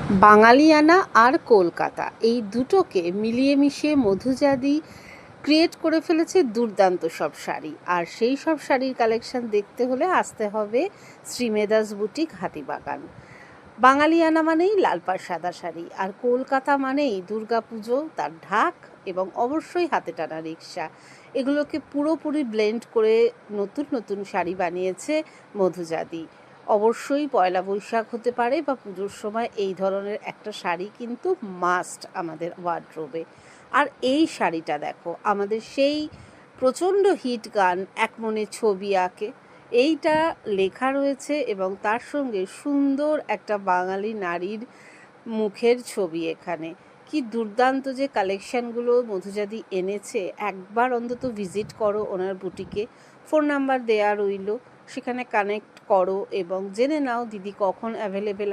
বাঙালিয়ানা আর কলকাতা এই দুটোকে মিলিয়ে মিশিয়ে মধুজাদি ক্রিয়েট করে ফেলেছে দুর্দান্ত সব শাড়ি। আর সেই সব শাড়ির কালেকশন দেখতে হলে আসতে হবে শ্রীমেদাস বুটিক হাতিবাগান। বাঙালিয়ানা মানেই লাল পাড় সাদা শাড়ি, আর কলকাতা মানেই দুর্গাপুজো, তার ঢাক এবং অবশ্যই হাতে টানা রিক্সা। এগুলোকে পুরোপুরি ব্লেন্ড করে নতুন নতুন শাড়ি বানিয়েছে মধুজাদি। অবশ্যই পয়লা বৈশাখ হতে পারে বা পুজোর সময় এই ধরনের একটা শাড়ি কিন্তু মাস্ট আমাদের ওয়ার্ড্রোবে। আর এই শাড়িটা দেখো, আমাদের সেই প্রচণ্ড হিট গান এক মনে ছবি আঁকে, এইটা লেখা রয়েছে এবং তার সঙ্গে সুন্দর একটা বাঙালি নারীর মুখের ছবি। এখানে কি দুর্দান্ত যে কালেকশানগুলো মধুজাদি এনেছে, একবার অন্তত ভিজিট করো ওনার বুটিকে। ফোন নাম্বার দেয়া রইল, সেখানে কানেক্ট করো এবং জেনে নাও দিদি কখন অ্যাভেলেবেল।